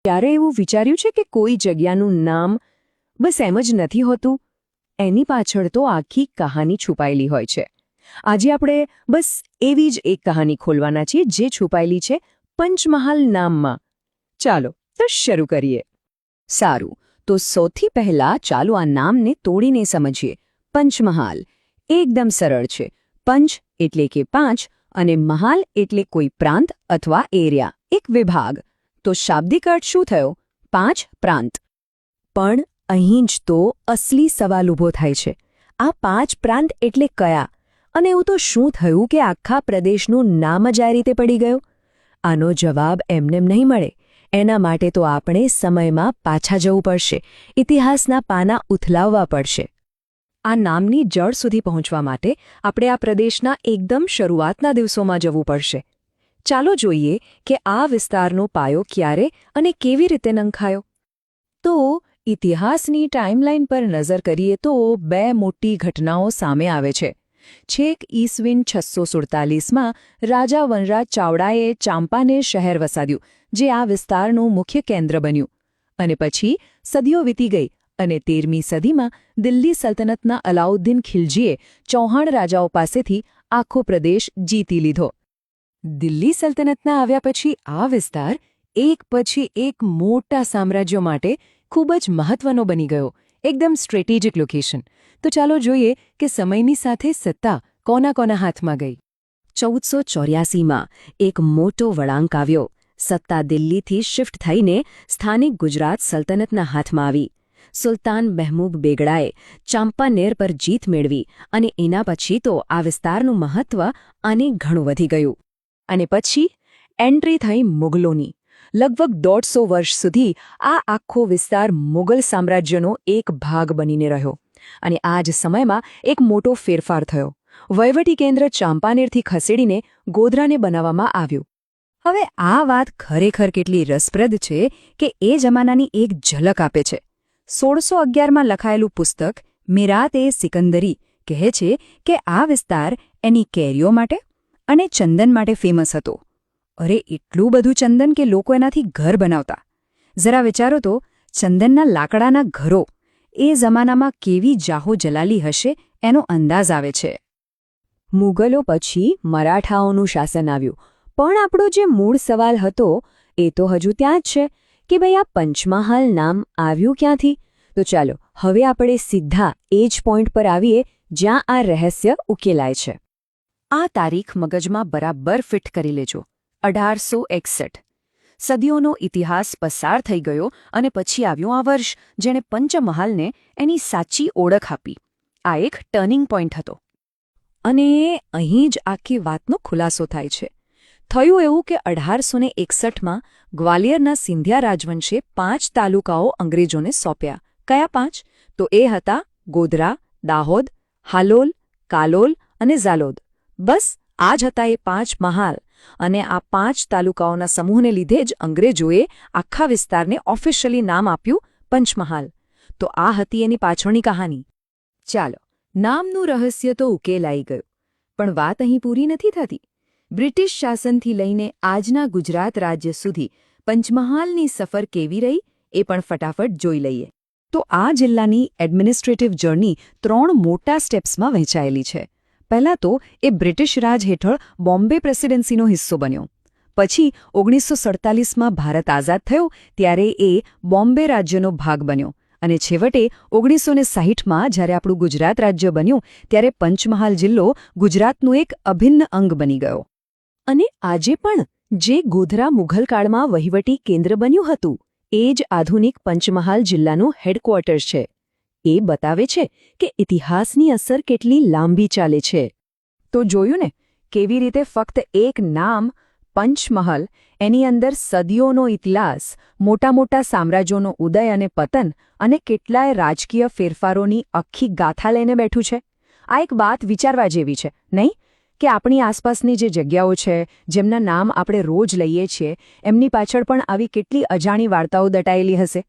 ત્યારે એવું વિચાર્યું છે કે કોઈ જગ્યાનું નામ બસ એમ જ નથી હોતું, એની પાછળ તો આખી કહાની છુપાયેલી હોય છે. આજે આપણે બસ એવી જ એક કહાની ખોલવાના છીએ જે છુપાયેલી છે પંચમહાલ નામમાં. ચાલો તો શરૂ કરીએ. સારું, તો સૌથી પહેલા ચાલો આ નામને તોડીને સમજીએ. પંચમહાલ એકદમ સરળ છે. પંચ એટલે કે 5 અને મહાલ એટલે કોઈ પ્રાંત અથવા એરિયા, એક વિભાગ. તો શાબ્દિક અર્થ શું થયો? 5 પ્રાંત. પણ અહીં જ તો અસલી સવાલ ઊભો થાય છે. આ 5 પ્રાંત એટલે કયા? અને એવું તો શું થયું કે આખા પ્રદેશનું નામ જ આ રીતે પડી ગયું? આનો જવાબ એમનેમ નહીં મળે. એના માટે તો આપણે સમયમાં પાછા જવું પડશે, ઇતિહાસના પાના ઉથલાવવા પડશે. આ નામની જડ સુધી પહોંચવા માટે આપણે આ પ્રદેશના એકદમ શરૂઆતના દિવસોમાં જવું પડશે. ચાલો જોઈએ કે આ વિસ્તારનો પાયો ક્યારે અને કેવી રીતે નંખાયો. તો ઇતિહાસની ટાઈમલાઈન પર નજર કરીએ તો 2 મોટી ઘટનાઓ સામે આવે છે. છેક ઈસવીન 647માં રાજા વનરાજ ચાવડાએ ચાંપાનેર શહેર વસાવ્યું, જે આ વિસ્તારનું મુખ્ય કેન્દ્ર બન્યું. અને પછી સદીઓ વીતી ગઈ અને 13મી સદીમાં દિલ્હી સલ્તનતના અલાઉદ્દીન ખિલજીએ ચૌહાણ રાજાઓ પાસેથી આખો પ્રદેશ જીતી લીધો. દિલ્હી સલ્તનતના આવ્યા પછી આ વિસ્તાર એક પછી એક મોટા સામ્રાજ્યો માટે ખૂબ જ મહત્વનો બની ગયો, એકદમ સ્ટ્રેટેજિક લોકેશન. તો ચાલો જોઈએ કે સમયની સાથે સત્તા કોના હાથમાં ગઈ. 1484માં એક મોટો વળાંક આવ્યો. સત્તા દિલ્હીથી શિફ્ટ થઈને સ્થાનિક ગુજરાત સલ્તનતના હાથમાં આવી. સુલતાન મહેમૂદ બેગડાએ ચાંપાનેર પર જીત મેળવી અને એના પછી તો આ વિસ્તારનું મહત્વ આને ઘણું વધી ગયું. અને પછી એન્ટ્રી થઈ મુગલોની. લગભગ 150 વર્ષ સુધી આ આખો વિસ્તાર મુગલ સામ્રાજ્યનો એક ભાગ બનીને રહ્યો. અને આ જ સમયમાં એક મોટો ફેરફાર થયો. વહીવટી કેન્દ્ર ચાંપાનેરથી ખસેડીને ગોધરાને બનાવવામાં આવ્યું. હવે આ વાત ખરેખર કેટલી રસપ્રદ છે કે એ જમાનાની એક ઝલક આપે છે. 1611માં લખાયેલું પુસ્તક મિરાત-એ-સિકંદરી કહે છે કે આ વિસ્તાર એની કેરીઓ માટે અને ચંદન માટે ફેમસ હતો. અરે એટલું બધું ચંદન કે લોકો એનાથી ઘર બનાવતા. જરા વિચારો તો, ચંદનના લાકડાના ઘરો એ જમાનામાં કેવી જાહો જલાલી હશે એનો અંદાજ આવે છે. મુગલો પછી મરાઠાઓનું શાસન આવ્યું. પણ આપણો જે મૂળ સવાલ હતો એ તો હજુ ત્યાં જ છે કે ભાઈ આ પંચમહાલ નામ આવ્યું ક્યાંથી? તો ચાલો હવે આપણે સીધા એ જ પોઈન્ટ પર આવીએ જ્યાં આ રહસ્ય ઉકેલાય છે. આ તારીખ મગજમાં બરાબર ફિટ કરી લેજો. 1861. સદીઓનો ઇતિહાસ પસાર થઈ ગયો અને પછી આવ્યું આ વર્ષ જેણે પંચમહાલને એની સાચી ઓળખ આપી. આ એક ટર્નિંગ પોઈન્ટ હતો. અને અહીં જ આખી વાતનો ખુલાસો થાય છે. થયું એવું કે 1861માં ગ્વાલિયરના સિંધિયા રાજવંશે 5 તાલુકાઓ અંગ્રેજોને સોંપ્યા. કયા 5? તો એ હતા ગોધરા, દાહોદ, હાલોલ, કાલોલ અને ઝાલોદ. બસ આ જ હતા એ 5 મહાલ. અને આ 5 તાલુકાઓના સમૂહને લીધે જ અંગ્રેજોએ આખા વિસ્તારને ઓફિશિયલી નામ આપ્યું પંચમહાલ. તો આ હતી એની પાછળની કહાની. ચાલો, નામનું રહસ્ય તો ઉકેલાઈ ગયું. પણ વાત અહીં પૂરી નથી થતી. બ્રિટિશ શાસનથી લઈને આજના ગુજરાત રાજ્ય સુધી પંચમહાલની સફર કેવી રહી એ પણ ફટાફટ જોઈ લઈએ. તો આ જિલ્લાની એડમિનિસ્ટ્રેટિવ જર્ની 3 મોટા સ્ટેપ્સમાં વહેંચાયેલી છે. પહેલાં તો એ બ્રિટિશ રાજ હેઠળ બોમ્બે પ્રેસિડેન્સીનો હિસ્સો બન્યો. પછી 1947માં ભારત આઝાદ થયો ત્યારે એ બોમ્બે રાજ્યનો ભાગ બન્યો. અને છેવટે 1960માં જ્યારે આપણું ગુજરાત રાજ્ય બન્યું ત્યારે પંચમહાલ જિલ્લો ગુજરાતનું એક અભિન્ન અંગ બની ગયો. અને આજે પણ જે ગોધરા મુઘલકાળમાં વહીવટી કેન્દ્ર બન્યું હતું એ જ આધુનિક પંચમહાલ જિલ્લાનું હેડક્વાર્ટર છે. એ બતાવે છે કે ઇતિહાસની અસર કેટલી લાંબી ચાલે છે. તો જોયું ને કેવી રીતે ફક્ત એક નામ પંચમહાલ, એની અંદર સદીઓનો ઇતિહાસ, મોટા મોટા સામ્રાજ્યોનો ઉદય અને પતન અને કેટલાય રાજકીય ફેરફારોની આખી ગાથા લઈને બેઠું છે. આ એક વાત વિચારવા જેવી છે, નહીં? કે આપણી આસપાસની જે જગ્યાઓ છે, જેમના નામ આપણે રોજ લઈએ છીએ, એમની પાછળ પણ આવી કેટલી અજાણી વાર્તાઓ દટાયેલી હશે.